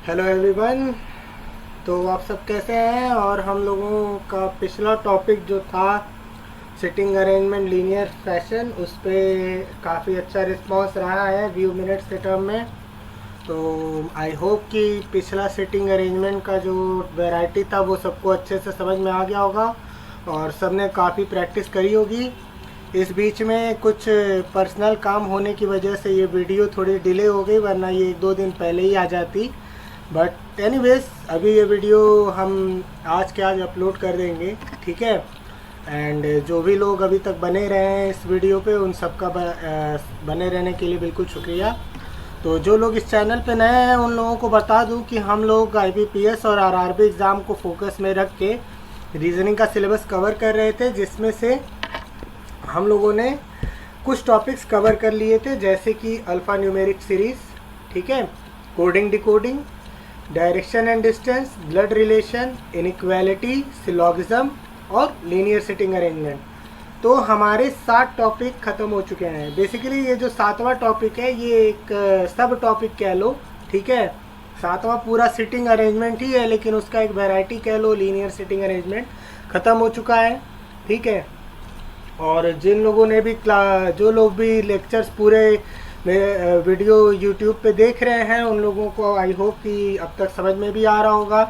Hello everyone. तो आप सब कैसे हैं? और हम लोगों का पिछला टॉपिक जो था सिटिंग अरेंजमेंट लीनियर फैशन, उस पर काफ़ी अच्छा रिस्पांस रहा है व्यू मिनट्स के टर्म में। तो आई होप कि पिछला सिटिंग अरेंजमेंट का जो वैरायटी था वो सबको अच्छे से समझ में आ गया होगा और सबने काफ़ी प्रैक्टिस करी होगी। इस बीच में कुछ पर्सनल काम होने की वजह से ये वीडियो थोड़ी डिले हो गई, वरना ये 1-2 दिन पहले ही आ जाती। बट एनीवेज अभी ये वीडियो हम आज के आज अपलोड कर देंगे, ठीक है। एंड जो भी लोग अभी तक बने रहे हैं इस वीडियो पे, उन सबका बने रहने के लिए बिल्कुल शुक्रिया। तो जो लोग इस चैनल पे नए हैं उन लोगों को बता दूं कि हम लोग IBPS और RRB एग्ज़ाम को फोकस में रख के रीजनिंग का सिलेबस कवर कर रहे थे, जिसमें से हम लोगों ने कुछ टॉपिक्स कवर कर लिए थे, जैसे कि अल्फ़ा न्यूमेरिक सीरीज़, ठीक है, coding decoding, direction and distance, blood relation, inequality, syllogism और लीनियर सिटिंग अरेंजमेंट। तो हमारे 7 टॉपिक ख़त्म हो चुके हैं। बेसिकली ये जो 7वां टॉपिक है ये एक सब टॉपिक कह लो, ठीक है। 7वां पूरा सिटिंग अरेंजमेंट ही है, लेकिन उसका एक वैरायटी कह लो, लीनियर सिटिंग अरेंजमेंट ख़त्म हो चुका है, ठीक है। और जिन लोगों ने भी जो लोग भी लेक्चर्स पूरे वीडियो यूट्यूब पे देख रहे हैं उन लोगों को आई होप कि अब तक समझ में भी आ रहा होगा।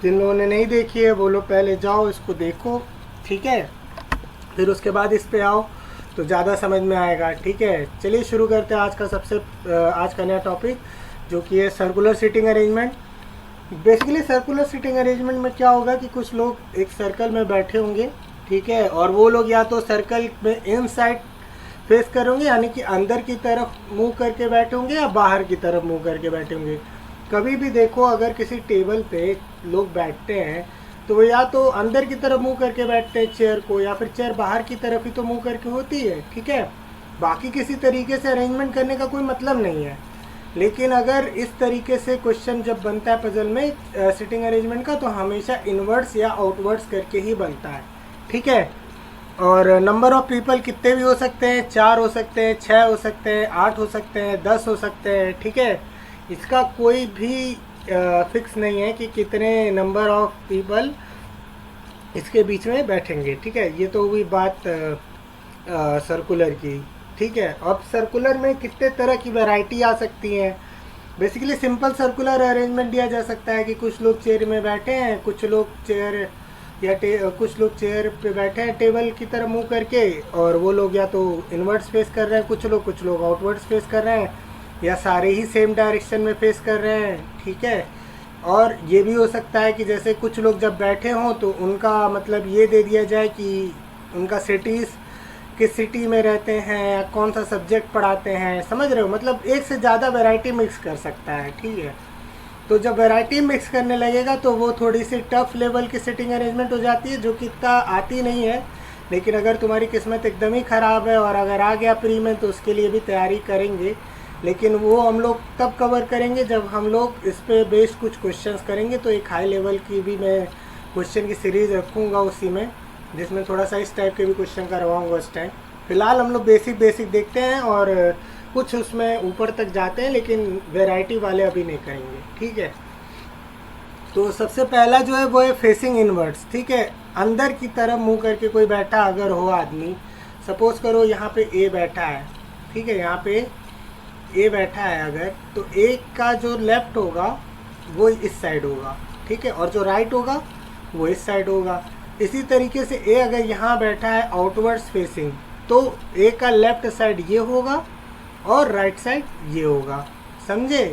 जिन लोगों ने नहीं देखी है वो लोग पहले जाओ इसको देखो, ठीक है, फिर उसके बाद इस पे आओ तो ज़्यादा समझ में आएगा, ठीक है। चलिए शुरू करते हैं आज का नया टॉपिक, जो कि है circular sitting arrangement. Basically circular sitting arrangement में क्या होगा कि कुछ लोग एक सर्कल में बैठे होंगे, ठीक है, और वो लोग या तो सर्कल में इन साइड फेस करेंगे, यानी कि अंदर की तरफ मुंह करके बैठे होंगे, या बाहर की तरफ मुंह करके बैठे होंगे। कभी भी देखो अगर किसी टेबल पे लोग बैठते हैं तो वो या तो अंदर की तरफ मुंह करके बैठते हैं चेयर को, या फिर चेयर बाहर की तरफ ही तो मुंह करके होती है, ठीक है। बाकी किसी तरीके से अरेंजमेंट करने का कोई मतलब नहीं है। लेकिन अगर इस तरीके से क्वेश्चन जब बनता है पजल में सिटिंग अरेंजमेंट का, तो हमेशा इनवर्ड्स या आउटवर्ड्स करके ही बनता है, ठीक है। और नंबर ऑफ पीपल कितने भी हो सकते हैं, 4 हो सकते हैं, 6 हो सकते हैं, 8 हो सकते हैं, 10 हो सकते हैं, ठीक है। इसका कोई भी फिक्स नहीं है कि कितने नंबर ऑफ पीपल इसके बीच में बैठेंगे, ठीक है। ये तो हुई बात सर्कुलर की, ठीक है। अब सर्कुलर में कितने तरह की वैरायटी आ सकती हैं। बेसिकली सिंपल सर्कुलर अरेंजमेंट दिया जा सकता है कि कुछ लोग चेयर में बैठे हैं, कुछ लोग चेयर कुछ लोग चेयर पे बैठे हैं टेबल की तरफ मुंह करके, और वो लोग या तो इनवर्ट्स फेस कर रहे हैं, कुछ लोग आउटवर्ड्स फेस कर रहे हैं, या सारे ही सेम डायरेक्शन में फेस कर रहे हैं, ठीक है। और ये भी हो सकता है कि जैसे कुछ लोग जब बैठे हों तो उनका मतलब ये दे दिया जाए कि उनका सिटीज़ किस सिटी में रहते हैं या कौन सा सब्जेक्ट पढ़ाते हैं, समझ रहे हो, मतलब एक से ज़्यादा वैरायटी मिक्स कर सकता है, ठीक है। तो जब वैरायटी मिक्स करने लगेगा तो वो थोड़ी सी टफ लेवल की सिटिंग अरेंजमेंट हो जाती है, जो कि इतना आती नहीं है। लेकिन अगर तुम्हारी किस्मत एकदम ही ख़राब है और अगर आ गया प्री में, तो उसके लिए भी तैयारी करेंगे। लेकिन वो हम लोग तब कवर करेंगे जब हम लोग इस पे बेस्ड कुछ क्वेश्चंस करेंगे। तो एक हाई लेवल की भी मैं क्वेश्चन की सीरीज़ रखूँगा उसी में, जिसमें थोड़ा सा इस टाइप के भी क्वेश्चन करवाऊँगा इस टाइम। फ़िलहाल हम लोग बेसिक देखते हैं और कुछ उसमें ऊपर तक जाते हैं, लेकिन वैरायटी वाले अभी नहीं करेंगे, ठीक है। तो सबसे पहला जो है वो है फेसिंग इनवर्ड्स, ठीक है। अंदर की तरफ मुंह करके कोई बैठा अगर हो आदमी, सपोज करो यहाँ पे ए बैठा है, ठीक है, यहाँ पे ए बैठा है अगर, तो ए का जो लेफ्ट होगा वो इस साइड होगा, ठीक है, और जो राइट होगा वो इस साइड होगा। इसी तरीके से ए अगर यहाँ बैठा है आउटवर्ड्स फेसिंग, तो ए का लेफ्ट साइड ये होगा और राइट साइड ये होगा, समझे।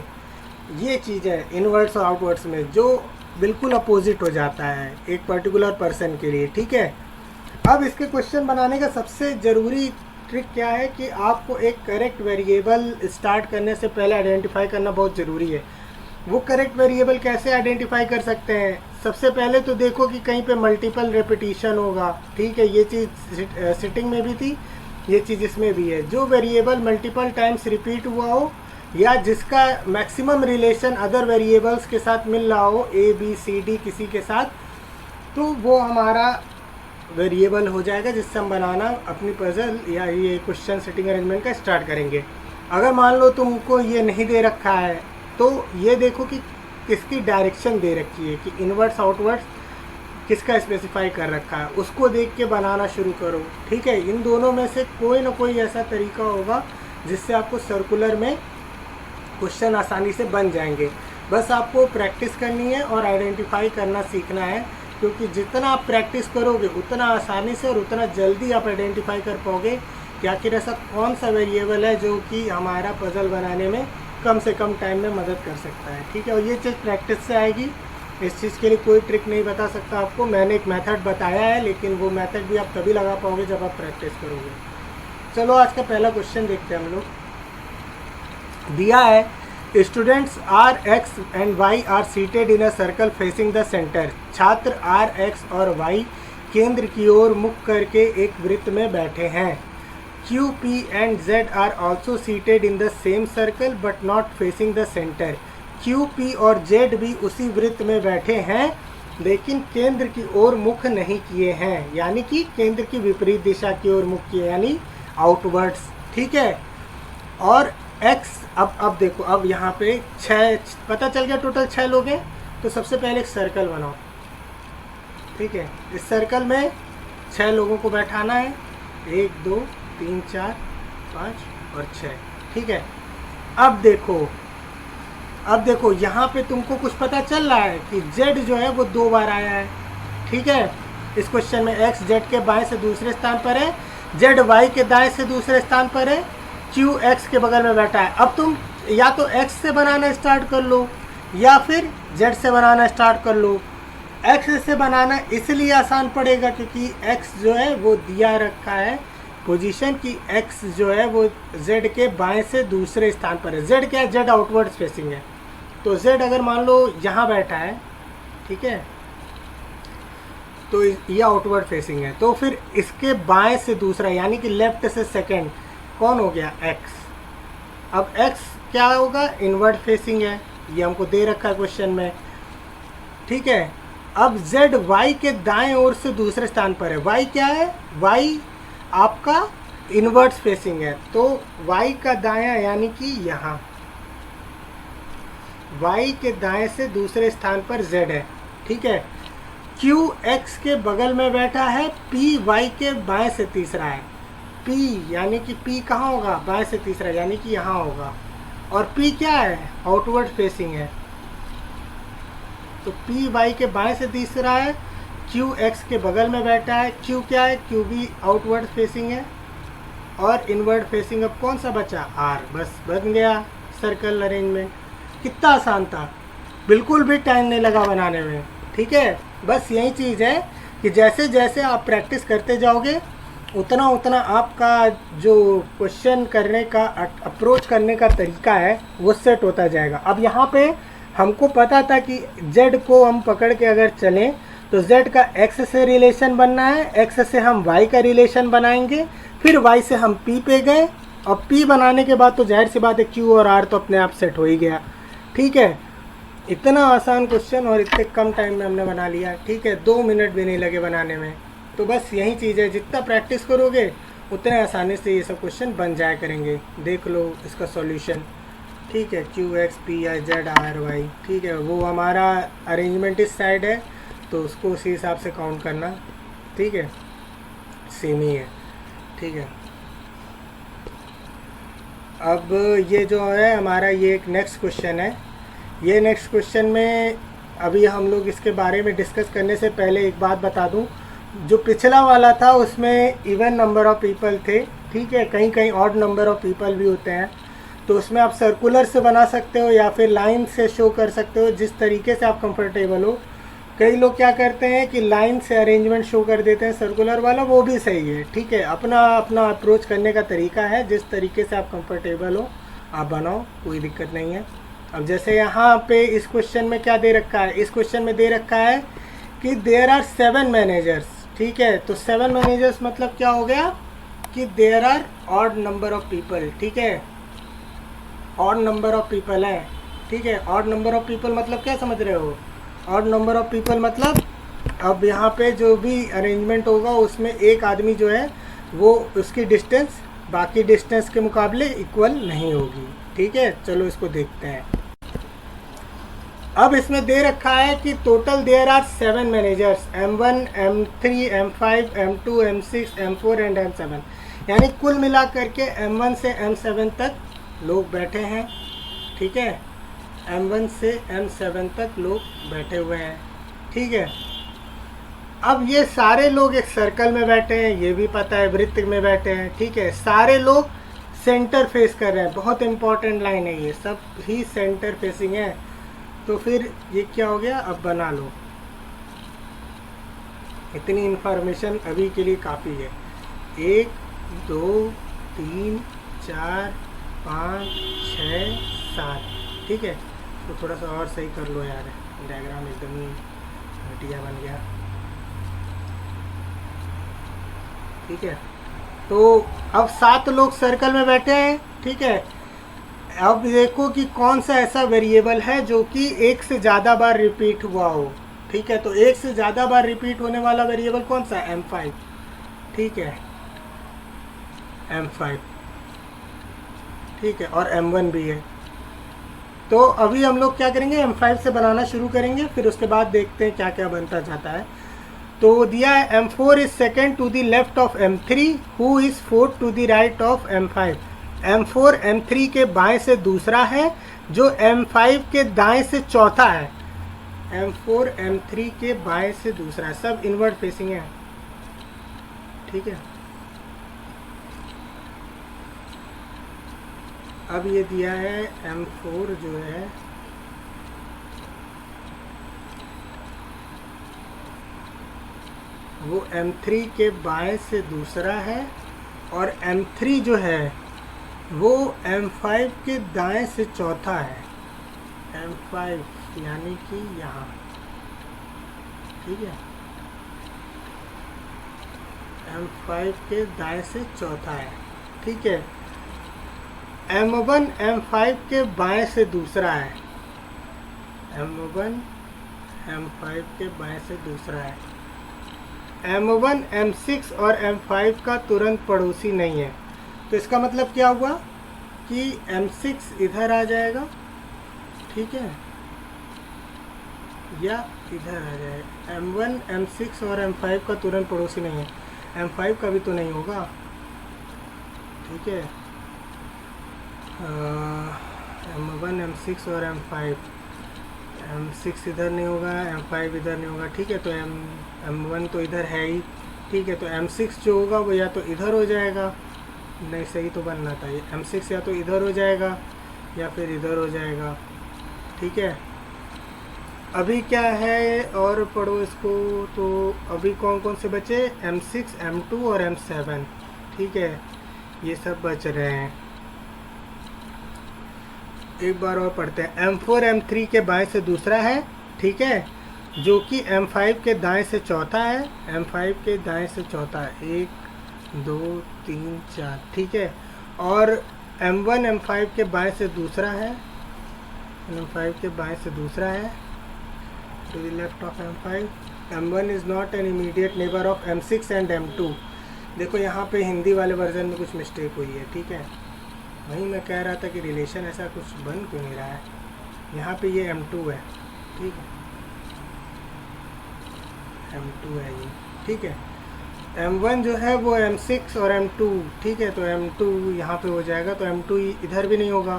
ये चीज़ है इनवर्ड्स और आउटवर्ड्स में, जो बिल्कुल अपोजिट हो जाता है एक पर्टिकुलर पर्सन के लिए, ठीक है। अब इसके क्वेश्चन बनाने का सबसे ज़रूरी ट्रिक क्या है कि आपको एक करेक्ट वेरिएबल स्टार्ट करने से पहले आइडेंटिफाई करना बहुत ज़रूरी है। वो करेक्ट वेरिएबल कैसे आइडेंटिफाई कर सकते हैं? सबसे पहले तो देखो कि कहीं पे मल्टीपल रेपिटेशन होगा, ठीक है। ये चीज़ सिटिंग में भी थी, ये चीज़ इसमें भी है। जो वेरिएबल मल्टीपल टाइम्स रिपीट हुआ हो या जिसका मैक्सिमम रिलेशन अदर वेरिएबल्स के साथ मिल रहा हो, ए बी सी डी किसी के साथ, तो वो हमारा वेरिएबल हो जाएगा जिससे हम बनाना अपनी पजल या ये क्वेश्चन सिटिंग अरेंजमेंट का स्टार्ट करेंगे। अगर मान लो तुमको ये नहीं दे रखा है, तो ये देखो कि किसकी डायरेक्शन दे रखी है कि इनवर्ड्स आउटवर्ड्स किसका स्पेसिफाई कर रखा है, उसको देख के बनाना शुरू करो। ठीक है, इन दोनों में से कोई ना कोई ऐसा तरीका होगा जिससे आपको सर्कुलर में क्वेश्चन आसानी से बन जाएंगे। बस आपको प्रैक्टिस करनी है और आइडेंटिफाई करना सीखना है, क्योंकि जितना आप प्रैक्टिस करोगे उतना आसानी से और उतना जल्दी आप आइडेंटिफाई कर पाओगे कि आखिर ऐसा कौन सा वेरिएबल है जो कि हमारा पजल बनाने में कम से कम टाइम में मदद कर सकता है। ठीक है, और ये चीज़ प्रैक्टिस से आएगी। इस चीज़ के लिए कोई ट्रिक नहीं बता सकता आपको, मैंने एक मेथड बताया है, लेकिन वो मेथड भी आप तभी लगा पाओगे जब आप प्रैक्टिस करोगे। चलो आज का पहला क्वेश्चन देखते हैं हम लोग। दिया है students are X and Y are seated in a circle facing the centre. छात्र आर एक्स और वाई केंद्र की ओर मुख करके एक वृत्त में बैठे हैं। Q P and Z are also seated in the same circle but not facing the centre. Q P और जेड भी उसी वृत्त में बैठे हैं लेकिन केंद्र की ओर मुख नहीं किए हैं, यानी कि केंद्र की विपरीत दिशा की ओर मुख किए, यानी आउटवर्ड्स। ठीक है, और x अब देखो, अब यहाँ पे 6 पता चल गया, टोटल 6 लोग हैं। तो सबसे पहले एक सर्कल बनाओ। ठीक है, इस सर्कल में 6 लोगों को बैठाना है, 1 2 3 4 5 और 6। ठीक है, अब देखो यहाँ पे तुमको कुछ पता चल रहा है कि z जो है वो 2 बार आया है। ठीक है, इस क्वेश्चन में x z के बाएं से दूसरे स्थान पर है, z y के दाएं से दूसरे स्थान पर है, q x के बगल में बैठा है। अब तुम या तो x से बनाना स्टार्ट कर लो या फिर z से बनाना स्टार्ट कर लो। x से बनाना इसलिए आसान पड़ेगा क्योंकि x जो है वो दिया रखा है पोजीशन की, x जो है वो z के बाएं से दूसरे स्थान पर है। z क्या है? z आउटवर्ड फेसिंग है। तो z अगर मान लो यहाँ बैठा है, ठीक है, तो ये आउटवर्ड फेसिंग है, तो फिर इसके बाएं से दूसरा यानी कि लेफ्ट से सेकंड कौन हो गया? x। अब x क्या होगा? इनवर्ड फेसिंग है, ये हमको दे रखा है क्वेश्चन में। ठीक है, अब z y के दाएं ओर से दूसरे स्थान पर है। y क्या है? y आपका इनवर्ड फेसिंग है, तो y का दायां यानी कि यहाँ y के दाएं से दूसरे स्थान पर z है। ठीक है, q x के बगल में बैठा है, p y के बाएं से तीसरा है। p यानी कि p कहाँ होगा? बाएं से तीसरा यानी कि यहाँ होगा। और p क्या है? आउटवर्ड फेसिंग है, तो p y के बाएं से तीसरा है, q x के बगल में बैठा है। q क्या है? q भी आउटवर्ड फेसिंग है और इनवर्ड फेसिंग अब कौन सा बचा? r। बस बन गया सर्कल अरेंजमेंट। कितना आसान था, बिल्कुल भी टाइम नहीं लगा बनाने में। ठीक है, बस यही चीज़ है कि जैसे जैसे आप प्रैक्टिस करते जाओगे उतना उतना आपका जो क्वेश्चन करने का अप्रोच करने का तरीका है वो सेट होता जाएगा। अब यहाँ पे हमको पता था कि z को हम पकड़ के अगर चलें तो z का x से रिलेशन बनना है, x से हम y का रिलेशन बनाएंगे, फिर y से हम p पे गए और p बनाने के बाद तो जाहिर सी बात है q और r तो अपने आप सेट हो ही गया। ठीक है, इतना आसान क्वेश्चन और इतने कम टाइम में हमने बना लिया। ठीक है, 2 मिनट भी नहीं लगे बनाने में। तो बस यही चीज़ है, जितना प्रैक्टिस करोगे उतने आसानी से ये सब क्वेश्चन बन जाया करेंगे। देख लो इसका सॉल्यूशन। ठीक है, q x p i z r y। ठीक है, वो हमारा अरेंजमेंट इस साइड है तो उसको उसी हिसाब से काउंट करना। ठीक है, सेम ही है। ठीक है, अब ये जो है हमारा ये एक नेक्स्ट क्वेश्चन है। ये नेक्स्ट क्वेश्चन में अभी हम लोग इसके बारे में डिस्कस करने से पहले एक बात बता दूं, जो पिछला वाला था उसमें इवन नंबर ऑफ पीपल थे। ठीक है, कहीं कहीं ऑड नंबर ऑफ पीपल भी होते हैं, तो उसमें आप सर्कुलर से बना सकते हो या फिर लाइन से शो कर सकते हो, जिस तरीके से आप कंफर्टेबल हो। कई लोग क्या करते हैं कि लाइन से अरेंजमेंट शो कर देते हैं, सर्कुलर वाला वो भी सही है। ठीक है, अपना अपना अप्रोच करने का तरीका है, जिस तरीके से आप कंफर्टेबल हो आप बनाओ, कोई दिक्कत नहीं है। अब जैसे यहाँ पे इस क्वेश्चन में क्या दे रखा है? इस क्वेश्चन में दे रखा है कि देयर आर 7 मैनेजर्स। ठीक है, तो 7 मैनेजर्स मतलब क्या हो गया कि there are odd number of people. ठीक है, ऑड नंबर ऑफ पीपल है। ठीक है, ऑड नंबर ऑफ पीपल मतलब क्या समझ रहे हो? ऑड नंबर ऑफ पीपल मतलब अब यहाँ पे जो भी अरेंजमेंट होगा उसमें एक आदमी जो है वो उसकी डिस्टेंस बाकी डिस्टेंस के मुकाबले इक्वल नहीं होगी। ठीक है, चलो इसको देखते हैं। अब इसमें दे रखा है कि total there are 7 managers, M1, M3, M5, M2, M6, M4 and M7, यानी कुल मिला करके M1 से M7 तक लोग बैठे हैं। ठीक है, M1 से M7 तक लोग बैठे हुए हैं। ठीक है, अब ये सारे लोग एक सर्कल में बैठे हैं, ये भी पता है, वृत्त में बैठे हैं। ठीक है, सारे लोग सेंटर फेस कर रहे हैं, बहुत इंपॉर्टेंट लाइन है, ये सब ही सेंटर फेसिंग है। तो फिर ये क्या हो गया, अब बना लो। इतनी इंफॉर्मेशन अभी के लिए काफ़ी है। 1 2 3 4 5 6 7। ठीक है, तो थोड़ा सा और सही कर लो यार, डायग्राम एकदम ही घटिया बन गया। ठीक है, तो अब 7 लोग सर्कल में बैठे हैं। ठीक है, अब देखो कि कौन सा ऐसा वेरिएबल है जो कि एक से ज़्यादा बार रिपीट हुआ हो। ठीक है, तो एक से ज़्यादा बार रिपीट होने वाला वेरिएबल कौन सा है, M5। ठीक है, M5। ठीक है, और M1 भी है। तो अभी हम लोग क्या करेंगे, M5 से बनाना शुरू करेंगे, फिर उसके बाद देखते हैं क्या क्या बनता जाता है। तो दिया है M4 is second to the left of M3, who is fourth to the right of M5। M4 M3 के बाएं से दूसरा है, जो M5 के दाएं से चौथा है। M4 M3 के बाएं से दूसरा है, सब इनवर्ड फेसिंग है। ठीक है, अब ये दिया है M4 जो है वो M3 के बाएं से दूसरा है, और M3 जो है वो M5 के दाएं से चौथा है। M5 यानी कि यहाँ। ठीक है, M5 के दाएं से चौथा है। ठीक है, M1 M5 के बाएं से दूसरा है। M1 M5 के बाएं से दूसरा है। M1 M6 और M5 का तुरंत पड़ोसी नहीं है। तो इसका मतलब क्या हुआ कि M6 इधर आ जाएगा। ठीक है, या इधर आ जाएगा। M1 M6 और M5 का तुरंत पड़ोसी नहीं है, M5 का भी तो नहीं होगा। ठीक है, M1 M6 और M6 इधर नहीं होगा, M5 इधर नहीं होगा। ठीक है, तो M1 तो इधर है ही। ठीक है, तो M6 जो होगा वो या तो इधर हो जाएगा, नहीं सही तो बनना था ये, M6 या तो इधर हो जाएगा या फिर इधर हो जाएगा। ठीक है, अभी क्या है और पढ़ो इसको। तो अभी कौन कौन से बचे, M6 M2 और M7। ठीक है, ये सब बच रहे हैं। एक बार और पढ़ते हैं। M4 M3 के बाएं से दूसरा है। ठीक है, जो कि M5 के दाएं से चौथा है। M5 के दाएं से चौथा है, 1 2 3 4। ठीक है, और M1 M5 के बाएं से दूसरा है। M5 के बाएं से दूसरा है, to the left of M5। M1 is not an immediate neighbour of M6 and M2। देखो यहाँ पे हिंदी वाले वर्जन में कुछ मिस्टेक हुई है। ठीक है, वहीं मैं कह रहा था कि रिलेशन ऐसा कुछ बन क्यों नहीं रहा है। यहाँ पे ये M2 है। ठीक है, M2 है ये। ठीक है, M1 जो है वो M6 और M2। ठीक है, तो M2 यहाँ पे हो जाएगा, तो M2 इधर भी नहीं होगा,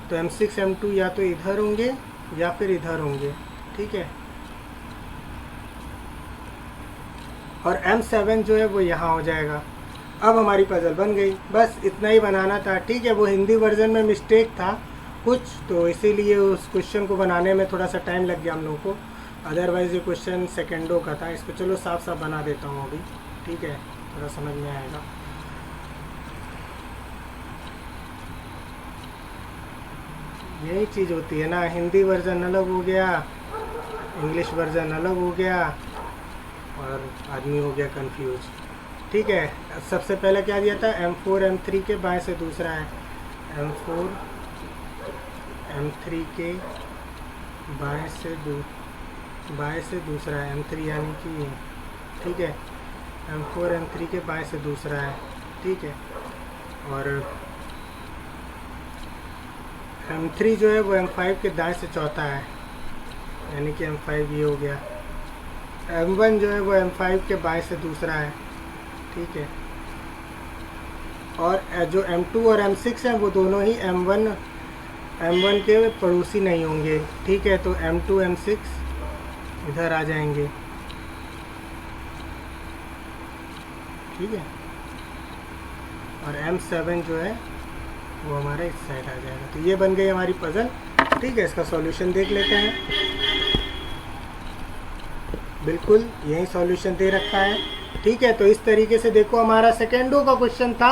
तो M6 M2 या तो इधर होंगे या फिर इधर होंगे। ठीक है, और M7 जो है वो यहाँ हो जाएगा। अब हमारी पजल बन गई, बस इतना ही बनाना था। ठीक है, वो हिंदी वर्जन में मिस्टेक था कुछ, तो इसीलिए उस क्वेश्चन को बनाने में थोड़ा सा टाइम लग गया हम लोगों को। अदरवाइज़ ये क्वेश्चन सेकेंडों का था। इसको चलो साफ साफ बना देता हूँ अभी। ठीक है, थोड़ा समझ में आएगा। यही चीज़ होती है ना, हिंदी वर्जन अलग हो गया, इंग्लिश वर्जन अलग हो गया, और आदमी हो गया कंफ्यूज। ठीक है, सबसे पहले क्या दिया था, M4 M3 के बाएं से दूसरा है। M4 M3 के बाएं से दूसरा है, M3 यानी कि ये। ठीक है, M4 M3 के बाएं से दूसरा है। ठीक है, और M3 जो है वो M5 के दाएं से चौथा है। यानी कि M5 ये हो गया। M1 जो है वो M5 के बाएं से दूसरा है, ठीक है। और जो M2 और M6 हैं वो दोनों ही M1 के पड़ोसी नहीं होंगे, ठीक है। तो M2 M6 इधर आ जाएंगे, ठीक है। और M7 जो है वो हमारा इस साइड आ जाएगा। तो ये बन गई हमारी पजल, ठीक है। इसका सॉल्यूशन देख लेते हैं। बिल्कुल यही सॉल्यूशन दे रखा है, ठीक है। तो इस तरीके से देखो हमारा सेकेंडो का क्वेश्चन था,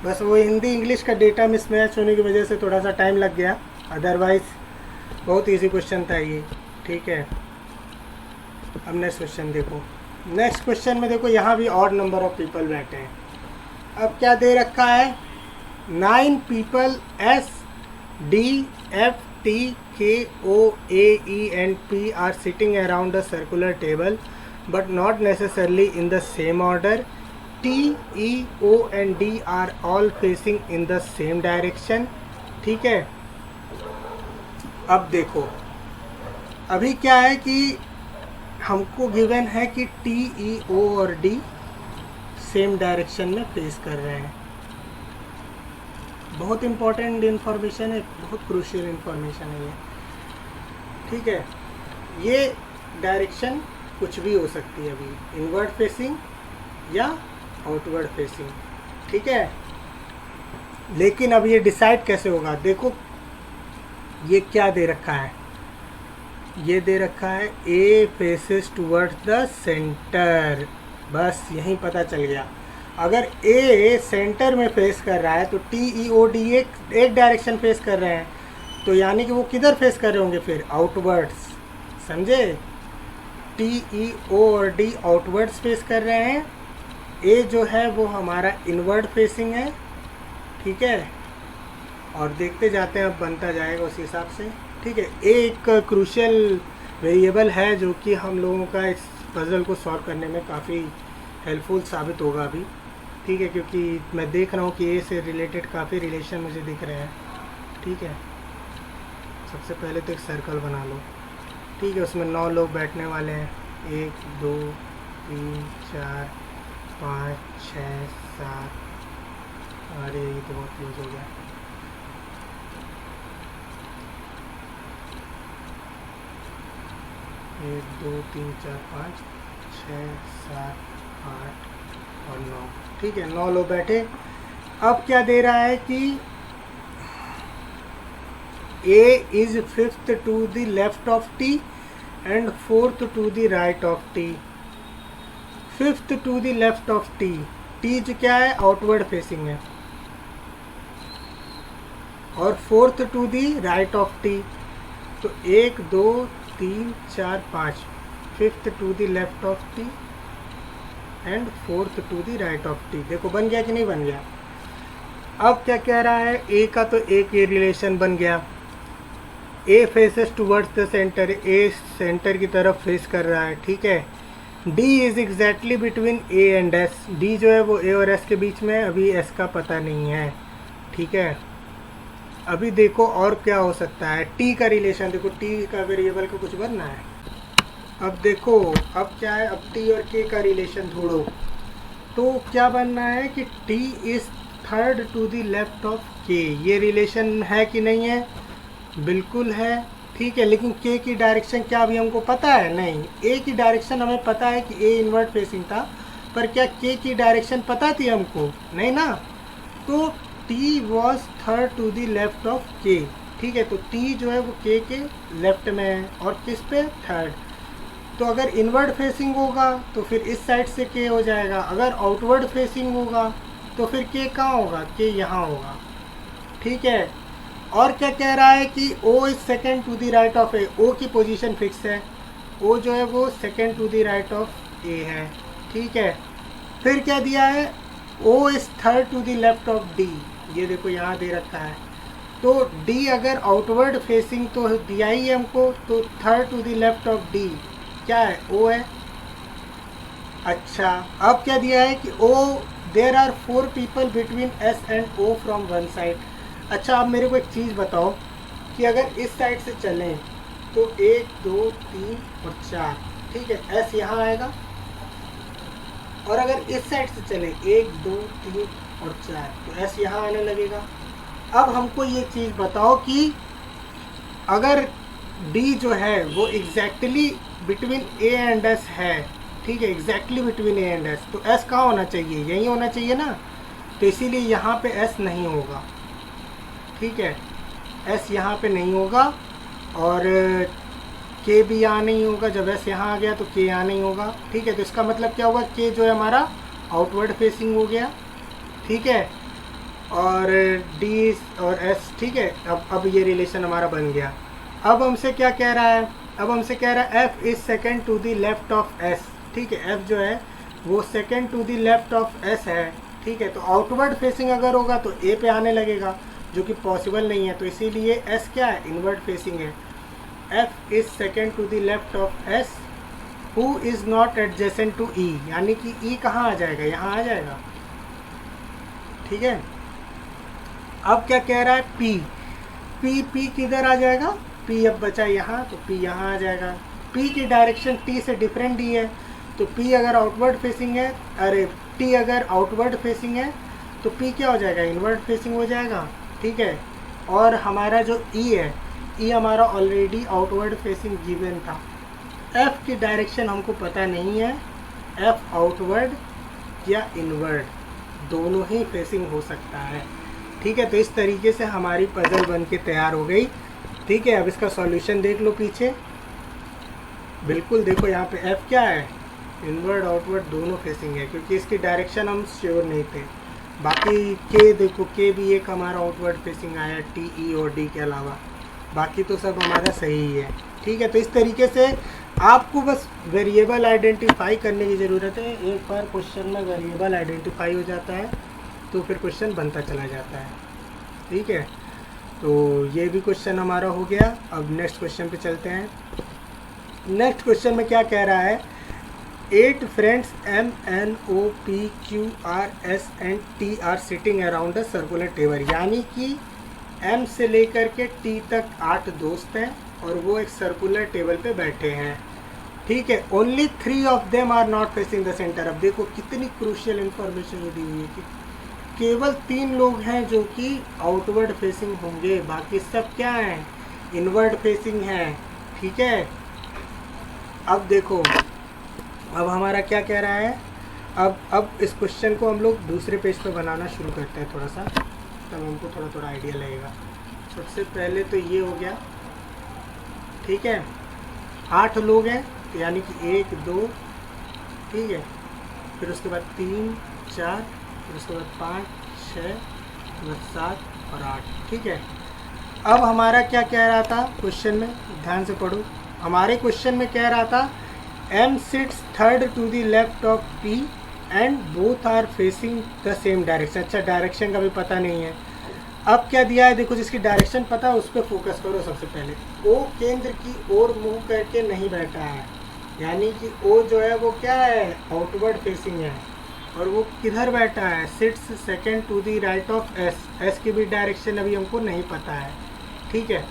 बस वो हिंदी इंग्लिश का डेटा मिसमैच होने की वजह से थोड़ा सा टाइम लग गया, अदरवाइज बहुत इजी क्वेश्चन था ये, ठीक है। अब नेक्स्ट क्वेश्चन देखो। नेक्स्ट क्वेश्चन में देखो यहाँ भी ऑड नंबर ऑफ पीपल बैठे हैं। अब क्या दे रखा है, 9 people S, D, F, T, K, O, A, E and P are sitting around a circular table but not necessarily in the same order. T, E, O and D are all facing in the same direction, ठीक है। अब देखो अभी क्या है कि हमको given है कि T, E, O और D सेम डायरेक्शन में फेस कर रहे हैं। बहुत इंपॉर्टेंट इन्फॉर्मेशन है, बहुत क्रूशियल इन्फॉर्मेशन है ये, ठीक है। ये डायरेक्शन कुछ भी हो सकती है, अभी इनवर्ड फेसिंग या आउटवर्ड फेसिंग, ठीक है। लेकिन अब ये डिसाइड कैसे होगा, देखो ये क्या दे रखा है, ये दे रखा है ए फेसेस टूवर्ड्स द सेंटर, बस यहीं पता चल गया। अगर ए सेंटर में फेस कर रहा है तो टी ई ओ डी एक डायरेक्शन फेस कर रहे हैं, तो यानी कि वो किधर फेस कर रहे होंगे फिर, आउटवर्ड्स, समझे। टी ई ओ और डी आउटवर्ड्स फेस कर रहे हैं, ए जो है वो हमारा इनवर्ड फेसिंग है, ठीक है। और देखते जाते हैं, अब बनता जाएगा उस हिसाब से, ठीक है। ए एक क्रूशियल वेरिएबल है जो कि हम लोगों का इस पजल को सॉल्व करने में काफ़ी हेल्पफुल साबित होगा अभी, ठीक है। क्योंकि मैं देख रहा हूँ कि ए से रिलेटेड काफ़ी रिलेशन मुझे दिख रहे हैं, ठीक है। सबसे पहले तो एक सर्कल बना लो, ठीक है। उसमें 9 लोग बैठने वाले हैं, 1 2 3 4 5 6 7, अरे ये तो बहुत यूज हो गया, 1 2 3 4 5 6 7 8 और 9, ठीक है। 9 लोग बैठे। अब क्या दे रहा है कि A is 5th to the left of T and 4th to the right of T। 5th to the left of T, T जो क्या है आउटवर्ड फेसिंग है, और 4th to the right of T, तो 1 2 3 4 5, 5th to the left of T and 4th to the right of T. देखो बन गया कि नहीं बन गया। अब क्या कह रहा है, ए का तो एक ये रिलेशन बन गया, A faces towards the centre, A centre की तरफ फेस कर रहा है, ठीक है। D is exactly between A and S, D जो है वो ए और एस के बीच में, अभी एस का पता नहीं है, ठीक है। अभी देखो और क्या हो सकता है, टी का रिलेशन देखो, टी का वेरिएबल को कुछ बनना है। अब देखो अब क्या है, अब टी और के का रिलेशन ढूंढो, तो क्या बनना है कि T is 3rd to the left of K. ये रिलेशन है कि नहीं है, बिल्कुल है, ठीक है। लेकिन के की डायरेक्शन क्या अभी हमको पता है, नहीं। ए की डायरेक्शन हमें पता है कि ए इनवर्ड फेसिंग था, पर क्या के की डायरेक्शन पता थी हमको, नहीं ना। तो T was 3rd to the left of K, ठीक है। तो टी जो है वो के लेफ्ट में है और किस पे, 3rd। तो अगर इनवर्ड फेसिंग होगा तो फिर इस साइड से के हो जाएगा, अगर आउटवर्ड फेसिंग होगा तो फिर के कहाँ होगा, के यहाँ होगा, ठीक है। और क्या कह रहा है कि O is 2nd to the right of A, O की पोजीशन फिक्स है, ओ जो है वो 2nd to the right of A है, ठीक है। फिर क्या दिया है, O is 3rd to the left of D, ये देखो यहाँ दे रखा है। तो डी अगर आउटवर्ड फेसिंग तो दिया ही है हमको, तो 3rd to the left of D क्या है, ओ है। अच्छा अब क्या दिया है कि O there are 4 people between S and O from one side. अच्छा अब मेरे को एक चीज़ बताओ कि अगर इस साइड से चलें तो 1 2 3 और 4, ठीक है। एस यहाँ आएगा, और अगर इस साइड से चले 1 2 3 और 4, तो एस यहाँ आने लगेगा। अब हमको ये चीज़ बताओ कि अगर डी जो है वो exactly between A and S है, ठीक है, exactly between A and S, तो एस कहाँ होना चाहिए, यही होना चाहिए ना। तो इसीलिए यहाँ पे एस नहीं होगा, ठीक है, एस यहाँ पे नहीं होगा, और के भी यहाँ नहीं होगा। जब एस यहाँ आ गया तो के यहाँ नहीं होगा, ठीक है। तो इसका मतलब क्या होगा, के जो है हमारा आउटवर्ड फेसिंग हो गया, ठीक है, और डी और एस, ठीक है। अब ये रिलेशन हमारा बन गया। अब हमसे क्या कह रहा है, अब हमसे कह रहा है F is second to the left of S, ठीक है। एफ जो है वो second to the left of S है, ठीक है। तो आउटवर्ड फेसिंग अगर होगा तो ए पे आने लगेगा, जो कि पॉसिबल नहीं है। तो इसीलिए एस क्या है, इनवर्ड फेसिंग है। F is second to the left of S who is not adjacent to E, यानी कि ई कहाँ आ जाएगा, यहाँ आ जाएगा, ठीक है। अब क्या कह रहा है, पी, पी पी किधर आ जाएगा, पी अब बचा यहाँ, तो पी यहाँ आ जाएगा। पी की डायरेक्शन टी से डिफरेंट ही है, तो पी अगर आउटवर्ड फेसिंग है, अरे टी अगर आउटवर्ड फेसिंग है तो पी क्या हो जाएगा, इनवर्ड फेसिंग हो जाएगा, ठीक है। और हमारा जो ई है, ई हमारा ऑलरेडी आउटवर्ड फेसिंग गिवन था। एफ की डायरेक्शन हमको पता नहीं है, एफ आउटवर्ड या इनवर्ड दोनों ही फेसिंग हो सकता है, ठीक है। तो इस तरीके से हमारी पजल बन के तैयार हो गई, ठीक है। अब इसका सॉल्यूशन देख लो पीछे, बिल्कुल देखो यहाँ पे एफ क्या है, इनवर्ड आउटवर्ड दोनों फेसिंग है, क्योंकि इसकी डायरेक्शन हम श्योर नहीं थे। बाकी के देखो, के भी एक हमारा आउटवर्ड फेसिंग आया, टी ई और डी के अलावा, बाकी तो सब हमारा सही ही है, ठीक है। तो इस तरीके से आपको बस वेरिएबल आइडेंटिफाई करने की ज़रूरत है। एक बार क्वेश्चन में वेरिएबल आइडेंटिफाई हो जाता है तो फिर क्वेश्चन बनता चला जाता है, ठीक है। तो ये भी क्वेश्चन हमारा हो गया। अब नेक्स्ट क्वेश्चन पे चलते हैं। नेक्स्ट क्वेश्चन में क्या कह रहा है, 8 friends M N O P Q R S and T are sitting around a circular table, यानी कि एम से लेकर के टी तक 8 दोस्त हैं और वो एक सर्कुलर टेबल पे बैठे हैं, ठीक है। Only 3 of them are not facing the centre. अब देखो कितनी क्रूशियल इंफॉर्मेशन दी हुई है कि केवल 3 लोग हैं जो कि आउटवर्ड फेसिंग होंगे, बाकी सब क्या हैं, इनवर्ड फेसिंग हैं, ठीक है। अब देखो, अब हमारा क्या कह रहा है, अब इस क्वेश्चन को हम लोग दूसरे पेज पे बनाना शुरू करते हैं थोड़ा सा, तब हमको थोड़ा थोड़ा आइडिया लगेगा। सबसे पहले तो ये हो गया, ठीक है। 8 लोग हैं, यानी कि 1 2, ठीक है, फिर उसके बाद 3 4, फिर उसके बाद 5 6, उसके बाद 7 और 8, ठीक है। अब हमारा क्या कह रहा था क्वेश्चन में, ध्यान से पढ़ो। हमारे क्वेश्चन में कह रहा था M sits third to the left of P and both are facing the same direction. अच्छा, डायरेक्शन का भी पता नहीं है। अब क्या दिया है, देखो जिसकी डायरेक्शन पता है उस पर फोकस करो। सबसे पहले ओ केंद्र की ओर मुंह करके नहीं बैठा है, यानी कि ओ जो है वो क्या है, आउटवर्ड फेसिंग है, और वो किधर बैठा है, sits second to the right of S. S की भी डायरेक्शन अभी हमको नहीं पता है, ठीक है।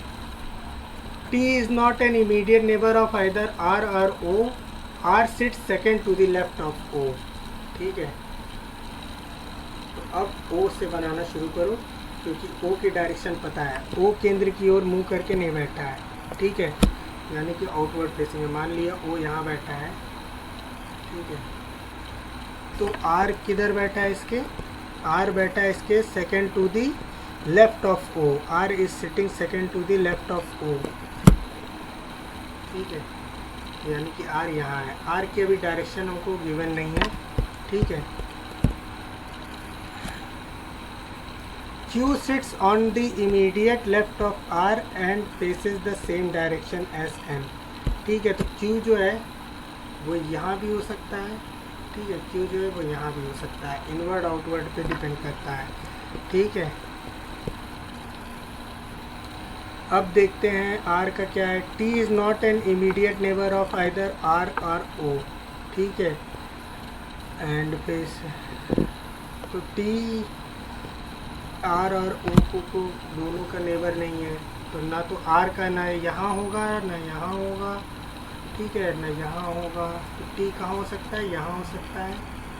T is not an immediate neighbour of either R और O, R sits second to the left of O, ठीक है। तो अब ओ से बनाना शुरू करो, क्योंकि ओ की डायरेक्शन पता है। ओ केंद्र की ओर मुंह करके नहीं बैठा है, ठीक है, यानी कि आउटवर्ड फेसिंग है। मान लिया ओ यहाँ बैठा है, ठीक है। तो आर किधर बैठा है इसके, आर बैठा है इसके second to the left of O, R is sitting second to the left of O, ठीक है, यानी कि आर यहाँ है। आर की अभी डायरेक्शन हमको गिवन नहीं है, ठीक है। Q sits on the immediate left of R and faces the same direction as M, ठीक है। तो Q जो है वो यहाँ भी हो सकता है, ठीक है, Q जो है वो यहाँ भी हो सकता है, इनवर्ड आउटवर्ड पे डिपेंड करता है, ठीक है। अब देखते हैं R का क्या है, T is not an immediate neighbour of either R और O, ठीक है, एंड फेस, तो T आर और ओ को दोनों का नेबर नहीं है, तो ना तो आर का ना यहाँ होगा ना यहाँ होगा, ठीक है, ना यहाँ होगा। तो टी कहाँ हो सकता है? यहाँ हो सकता है,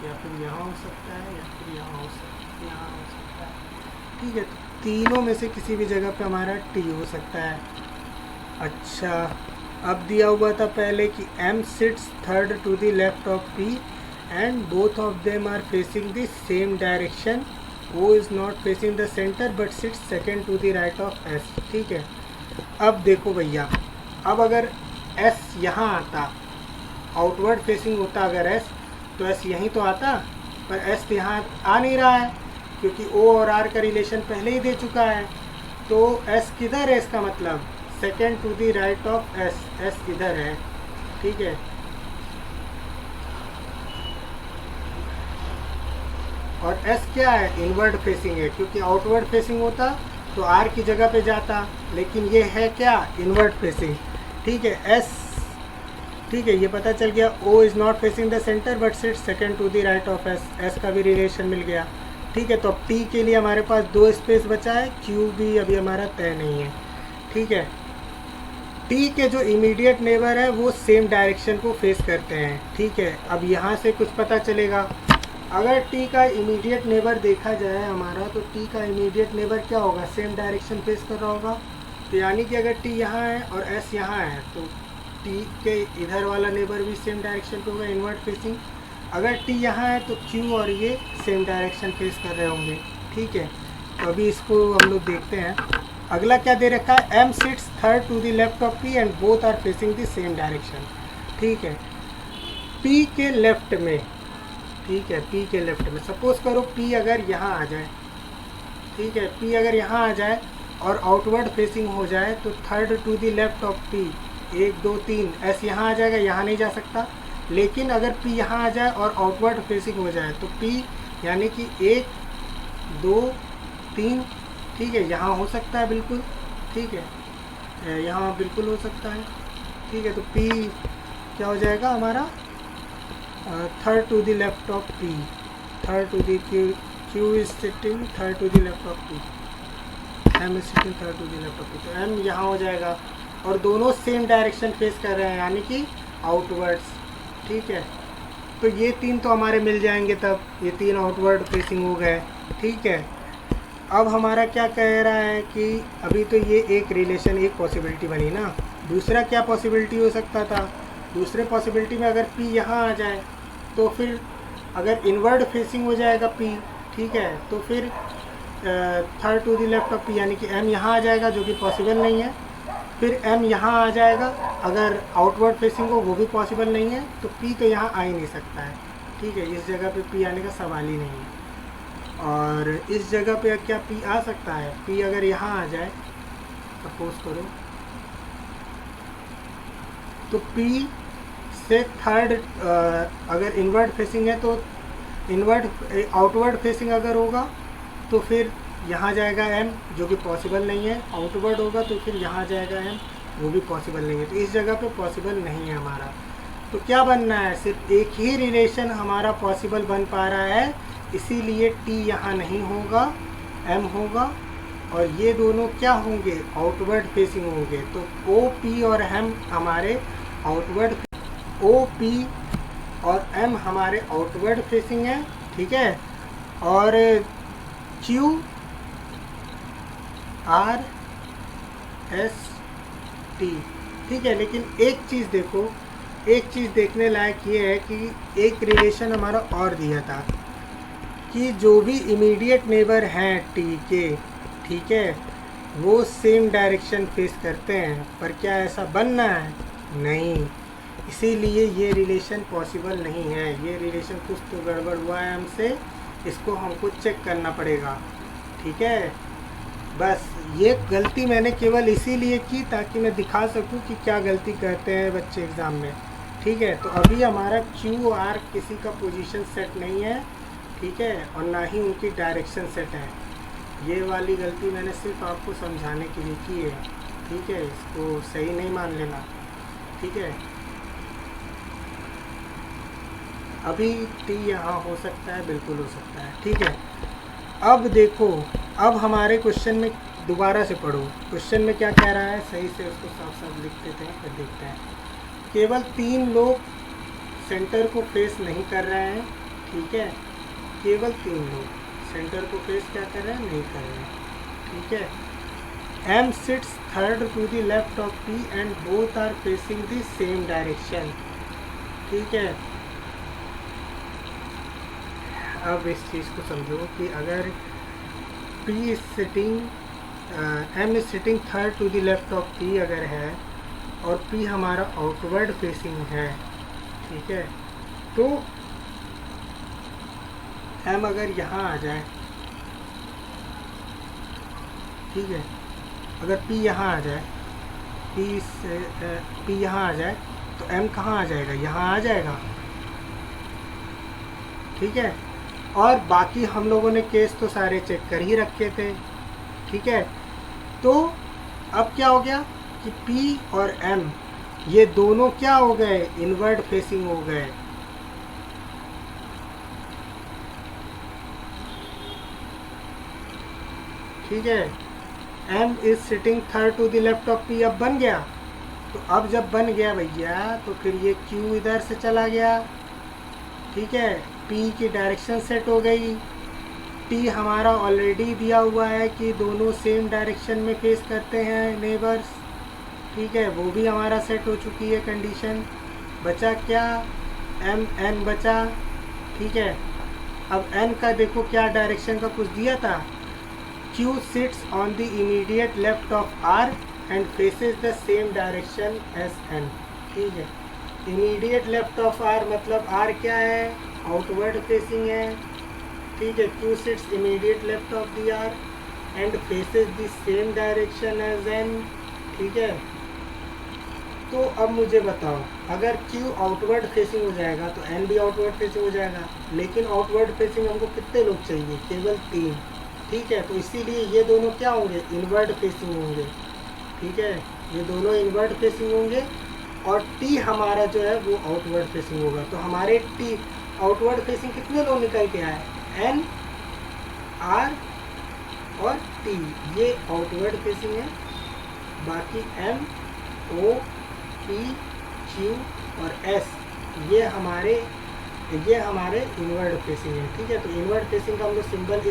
या फिर यहाँ हो सकता है, या फिर यहाँ हो सकता है। ठीक है, तो तीनों में से किसी भी जगह पे हमारा टी हो सकता है। अच्छा, अब दिया हुआ था पहले कि m sits third to the left of p and both of them are facing the same direction. O is not facing the centre but sits second to the right of s। ठीक है, अब देखो भैया, अब अगर s यहाँ आता, outward facing होता अगर s, तो s यहीं तो आता, पर s यहाँ आ नहीं रहा है क्योंकि o और r का रिलेशन पहले ही दे चुका है। तो s किधर है? इसका मतलब second to the right of s, s इधर है। ठीक है, और s क्या है? इनवर्ड फेसिंग है, क्योंकि आउटवर्ड फेसिंग होता तो r की जगह पे जाता, लेकिन ये है क्या? Inward facing. ठीक है, s, ठीक है, ये पता चल गया। o is not facing the centre but sit second to the right of s, s का भी रिलेशन मिल गया। ठीक है, तो अब t के लिए हमारे पास 2 स्पेस बचा है, q भी अभी हमारा तय नहीं है। ठीक है, t के जो इमीडिएट नेबर है वो सेम डायरेक्शन को फेस करते हैं। ठीक है, अब यहाँ से कुछ पता चलेगा, अगर t का इमीडिएट नेबर देखा जाए हमारा, तो t का इमीडिएट नेबर क्या होगा? सेम डायरेक्शन फेस कर रहा होगा। तो यानी कि अगर t यहाँ है और s यहाँ है, तो t के इधर वाला नेबर भी सेम डायरेक्शन पे होगा, इनवर्ट फेसिंग। अगर t यहाँ है तो q और ये सेम डायरेक्शन फेस कर रहे होंगे। ठीक है, तो अभी इसको हम लोग देखते हैं। अगला क्या दे रखा है? m sits third to the left of p and both are facing the same direction. ठीक है, p के लेफ्ट में, ठीक है, p के लेफ्ट में सपोज करो p अगर यहाँ आ जाए, ठीक है, p अगर यहाँ आ जाए और आउटवर्ड फेसिंग हो जाए, तो third to the left of p, 1 2 3, s यहाँ आ जाएगा, यहाँ नहीं जा सकता। लेकिन अगर p यहाँ आ जाए और आउटवर्ड फेसिंग हो जाए, तो p यानी कि 1 2 3, ठीक है, यहाँ हो सकता है बिल्कुल। ठीक है, यहाँ बिल्कुल हो सकता है। ठीक है, तो p क्या हो जाएगा हमारा? Third to the left of p, third to the q is sitting third to the left of p, m is sitting third to the left of p, तो m यहाँ हो जाएगा। और दोनों सेम डायरेक्शन फेस कर रहे हैं, यानी कि आउटवर्ड्स। ठीक है, तो ये 3 तो हमारे मिल जाएंगे, तब ये 3 आउटवर्ड फेसिंग हो गए। ठीक है, अब हमारा क्या कह रहा है कि अभी तो ये एक रिलेशन, एक पॉसिबिलिटी बनी ना। दूसरा क्या पॉसिबिलिटी हो सकता था? दूसरे पॉसिबिलिटी में अगर p यहाँ आ जाए, तो फिर अगर इनवर्ड फेसिंग हो जाएगा p, ठीक है, तो फिर third to the left of p, यानी कि m यहाँ आ जाएगा, जो कि पॉसिबल नहीं है। फिर m यहाँ आ जाएगा, अगर आउटवर्ड फेसिंग हो, वो भी पॉसिबल नहीं है, तो p तो यहाँ आ ही नहीं सकता है। ठीक है, इस जगह पे p आने का सवाल ही नहीं है। और इस जगह पे क्या p आ सकता है? p अगर यहाँ आ जाए, सपोज करो, तो p से थर्ड, अगर इनवर्ड फेसिंग है तो इनवर्ड, आउटवर्ड फेसिंग अगर होगा तो फिर यहाँ जाएगा m, जो कि पॉसिबल नहीं है। आउटवर्ड होगा तो फिर यहाँ जाएगा m, वो भी पॉसिबल नहीं है। तो इस जगह पे पॉसिबल नहीं है हमारा। तो क्या बनना है? सिर्फ एक ही रिलेशन हमारा पॉसिबल बन पा रहा है, इसीलिए t यहाँ नहीं होगा, m होगा, और ये दोनों क्या होंगे? आउटवर्ड फेसिंग होंगे। तो OP और m हमारे आउटवर्ड, OP और m हमारे आउटवर्ड फेसिंग है। ठीक है, और Q R S T, ठीक है। लेकिन एक चीज़ देखो, एक चीज़ देखने लायक ये है कि एक रिलेशन हमारा और दिया था कि जो भी इमीडिएट नेबर हैं टी के, ठीक है, वो सेम डायरेक्शन फेस करते हैं। पर क्या ऐसा बनना है? नहीं, इसीलिए ये रिलेशन पॉसिबल नहीं है। ये रिलेशन कुछ तो गड़बड़ हुआ है हमसे, इसको हमको चेक करना पड़ेगा। ठीक है, बस ये गलती मैंने केवल इसीलिए की ताकि मैं दिखा सकूं कि क्या गलती करते हैं बच्चे एग्ज़ाम में। ठीक है, तो अभी हमारा क्यू आर किसी का पोजीशन सेट नहीं है, ठीक है, और ना ही उनकी डायरेक्शन सेट है। ये वाली गलती मैंने सिर्फ आपको समझाने के लिए की है। ठीक है, इसको सही नहीं मान लेना। ठीक है, अभी टी यहाँ हो सकता है, बिल्कुल हो सकता है। ठीक है, अब देखो, अब हमारे क्वेश्चन में दोबारा से पढ़ो क्वेश्चन में क्या कह रहा है, सही से उसको साफ साफ लिख देते हैं, फिर देखते हैं। केवल 3 लोग सेंटर को फेस नहीं कर रहे हैं, ठीक है, केवल 3 लोग सेंटर को फेस क्या कर रहे हैं, नहीं कर रहे हैं, ठीक है। M sits third to the left of P and both are facing the same direction, ठीक है। अब इस चीज़ को समझो कि अगर P is sitting, M is sitting third to the left of P अगर है और P हमारा आउटवर्ड फेसिंग है, ठीक है, तो M अगर यहाँ आ जाए, ठीक है, अगर P यहाँ आ जाए, P यहाँ आ जाए तो M कहाँ आ जाएगा, यहाँ आ जाएगा, ठीक है। और बाकी हम लोगों ने केस तो सारे चेक कर ही रखे थे, ठीक है। तो अब क्या हो गया कि P और M ये दोनों क्या हो गए, इनवर्ड फेसिंग हो गए, ठीक है। M is sitting third to the left of P अब बन गया, तो अब जब बन गया भैया तो फिर ये Q इधर से चला गया, ठीक है, P की डायरेक्शन सेट हो गई, T हमारा ऑलरेडी दिया हुआ है कि दोनों सेम डायरेक्शन में फेस करते हैं नेबर्स, ठीक है, वो भी हमारा सेट हो चुकी है कंडीशन। बचा क्या, M N बचा, ठीक है। अब N का देखो क्या डायरेक्शन का कुछ दिया था, Q sits on the immediate left of R and faces the same direction as N, ठीक है। इमीडिएट लेफ्ट ऑफ R मतलब R क्या है, आउटवर्ड फेसिंग है, ठीक है। Q sits immediate left of the R and faces the same direction as N, ठीक है। तो अब मुझे बताओ, अगर Q आउटवर्ड फेसिंग हो जाएगा तो N भी आउटवर्ड फेसिंग हो जाएगा, लेकिन आउटवर्ड फेसिंग हमको कितने लोग चाहिए, केवल 3, ठीक है। तो इसीलिए ये दोनों क्या होंगे, इनवर्ड फेसिंग होंगे, ठीक है, ये दोनों इनवर्ड फेसिंग होंगे और T हमारा जो है वो आउटवर्ड फेसिंग होगा। तो हमारे T आउटवर्ड फेसिंग कितने लोग निकल के आए, N R और T, ये आउटवर्ड फेसिंग है, बाकी M O P Q और S ये हमारे इनवर्ड फेसिंग है, ठीक है। तो इनवर्ड फेसिंग का हम लोग सिंबल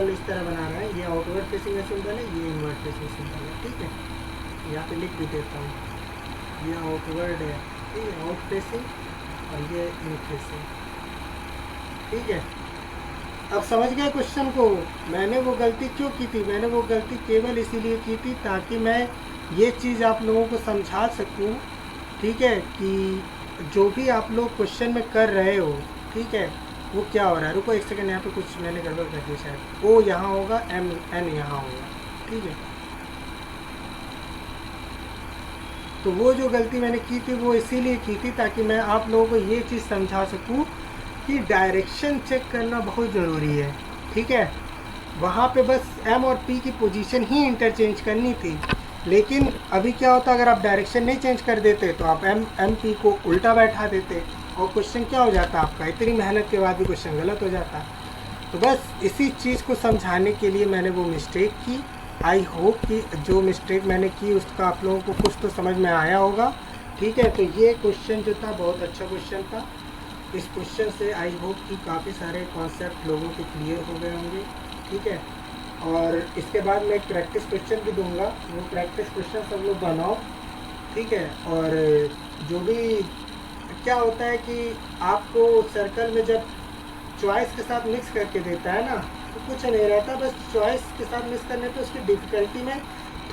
इस तरह बना रहे हैं, ये आउटवर्ड फेसिंग का सिंबल है, ये इनवर्ड फेसिंग सिंबल है, ठीक है। यहाँ पे लिख भी देता हूँ, ये आउटवर्ड है, ठीक है, आउट फेसिंग और ये इन फेसिंग, ठीक है। अब समझ गए क्वेश्चन को, मैंने वो गलती क्यों की थी, मैंने वो गलती केवल इसीलिए की थी ताकि मैं ये चीज़ आप लोगों को समझा सकूं, ठीक है, कि जो भी आप लोग क्वेश्चन में कर रहे हो, ठीक है, वो क्या हो रहा है। रुको एक सेकंड, यहाँ पे कुछ मैंने गड़बड़ कर दी शायद, O यहाँ होगा, M N यहाँ होगा, ठीक है। तो वो जो गलती मैंने की थी वो इसीलिए की थी ताकि मैं आप लोगों को ये चीज़ समझा सकूं कि डायरेक्शन चेक करना बहुत ज़रूरी है, ठीक है। वहाँ पे बस M और P की पोजीशन ही इंटरचेंज करनी थी, लेकिन अभी क्या होता अगर आप डायरेक्शन नहीं चेंज कर देते तो आप M P को उल्टा बैठा देते और क्वेश्चन क्या हो जाता आपका, इतनी मेहनत के बाद भी क्वेश्चन गलत हो जाता। तो बस इसी चीज़ को समझाने के लिए मैंने वो मिस्टेक की। आई होप कि जो मिस्टेक मैंने की उसका आप लोगों को कुछ तो समझ में आया होगा, ठीक है। तो ये क्वेश्चन जो था बहुत अच्छा क्वेश्चन था, इस क्वेश्चन से आई होप कि काफ़ी सारे कॉन्सेप्ट लोगों के क्लियर हो गए होंगे, ठीक है। और इसके बाद मैं एक प्रैक्टिस क्वेश्चन भी दूंगा, वो प्रैक्टिस क्वेश्चन सब लोग बनाओ, ठीक है। और जो भी क्या होता है कि आपको सर्कल में जब चॉइस के साथ मिक्स करके देता है ना तो कुछ नहीं रहता, बस चॉइस के साथ मिक्स करने पे उसकी डिफ़िकल्टी में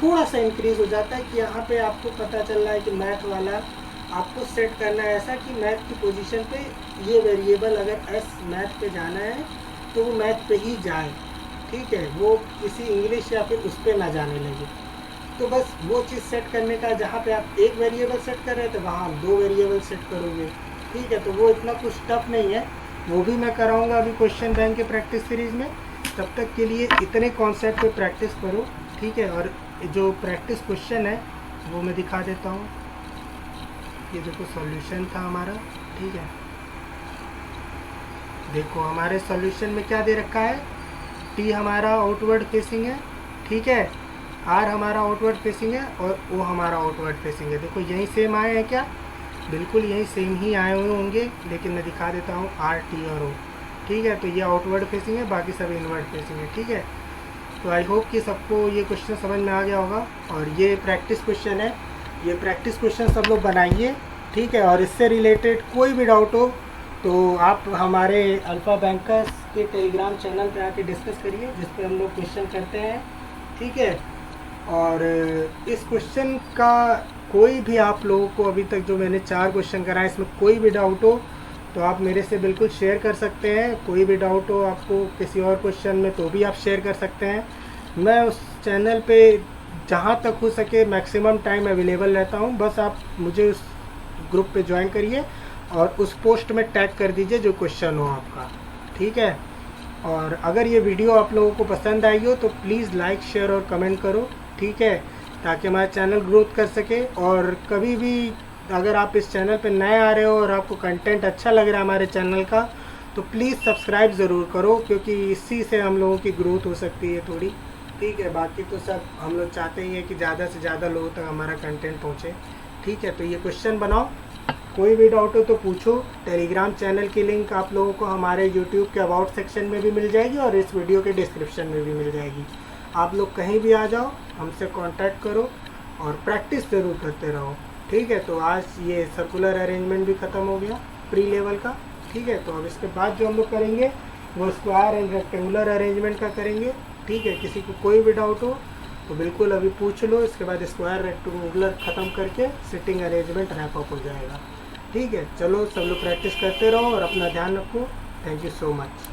थोड़ा सा इंक्रीज़ हो जाता है कि यहाँ पे आपको पता चल रहा है कि मैथ वाला आपको सेट करना है ऐसा कि मैथ की पोजीशन पे ये वेरिएबल अगर एस मैथ पे जाना है तो वो मैथ पे ही जाए, ठीक है, वो किसी इंग्लिश या फिर उस पर ना जाने लगे। तो बस वो चीज़ सेट करने का, जहाँ पे आप एक वेरिएबल सेट कर रहे थे वहाँ आप 2 वेरिएबल सेट करोगे, ठीक है। तो वो इतना कुछ टफ नहीं है, वो भी मैं कराऊंगा अभी क्वेश्चन बैंक के प्रैक्टिस सीरीज़ में। तब तक के लिए इतने कॉन्सेप्ट पे प्रैक्टिस करो, ठीक है। और जो प्रैक्टिस क्वेश्चन है वो मैं दिखा देता हूँ, ये देखो सॉल्यूशन था हमारा, ठीक है। देखो हमारे सॉल्यूशन में क्या दे रखा है, टी हमारा आउटवर्ड फेसिंग है, ठीक है, आर हमारा आउटवर्ड फेसिंग है और ओ हमारा आउटवर्ड फेसिंग है। देखो यही सेम आए हैं क्या, बिल्कुल यही सेम ही आए हुए होंगे, लेकिन मैं दिखा देता हूँ आर टी और ओ, ठीक है। तो ये आउटवर्ड फेसिंग है, बाकी सब इनवर्ड फेसिंग है, ठीक है। तो आई होप कि सबको ये क्वेश्चन समझ में आ गया होगा। और ये प्रैक्टिस क्वेश्चन है, ये प्रैक्टिस क्वेश्चन सब लोग बनाइए, ठीक है। और इससे रिलेटेड कोई भी डाउट हो तो आप हमारे अल्फ़ा बैंकर्स के टेलीग्राम चैनल पे आके डिस्कस करिए, जिस पे हम लोग क्वेश्चन करते हैं, ठीक है। और इस क्वेश्चन का कोई भी आप लोगों को अभी तक जो मैंने 4 क्वेश्चन कराए इसमें कोई भी डाउट हो तो आप मेरे से बिल्कुल शेयर कर सकते हैं। कोई भी डाउट हो आपको किसी और क्वेश्चन में तो भी आप शेयर कर सकते हैं। मैं उस चैनल पे जहाँ तक हो सके मैक्सिमम टाइम अवेलेबल रहता हूँ। बस आप मुझे उस ग्रुप पे ज्वाइन करिए और उस पोस्ट में टैग कर दीजिए जो क्वेश्चन हो आपका, ठीक है। और अगर ये वीडियो आप लोगों को पसंद आई हो तो प्लीज़ लाइक शेयर और कमेंट करो, ठीक है, ताकि हमारा चैनल ग्रोथ कर सके। और कभी भी अगर आप इस चैनल पे नए आ रहे हो और आपको कंटेंट अच्छा लग रहा है हमारे चैनल का तो प्लीज़ सब्सक्राइब ज़रूर करो, क्योंकि इसी से हम लोगों की ग्रोथ हो सकती है थोड़ी, ठीक है। बाकी तो सब हम लोग चाहते ही हैं कि ज़्यादा से ज़्यादा लोगों तक हमारा कंटेंट पहुँचे, ठीक है। तो ये क्वेश्चन बनाओ, कोई भी डाउट हो तो पूछो। टेलीग्राम चैनल की लिंक आप लोगों को हमारे यूट्यूब के अबाउट सेक्शन में भी मिल जाएगी और इस वीडियो के डिस्क्रिप्शन में भी मिल जाएगी। आप लोग कहीं भी आ जाओ, हमसे कांटेक्ट करो और प्रैक्टिस ज़रूर करते रहो, ठीक है। तो आज ये सर्कुलर अरेंजमेंट भी ख़त्म हो गया प्री लेवल का, ठीक है। तो अब इसके बाद जो हम लोग करेंगे वो स्क्वायर एंड रेक्टेंगुलर अरेंजमेंट का करेंगे, ठीक है। किसी को कोई भी डाउट हो तो बिल्कुल अभी पूछ लो, इसके बाद स्क्वायर रेक्टेंगुलर ख़त्म करके सिटिंग अरेंजमेंट रैप अप हो जाएगा, ठीक है। चलो सब लोग प्रैक्टिस करते रहो और अपना ध्यान रखो। Thank you so much.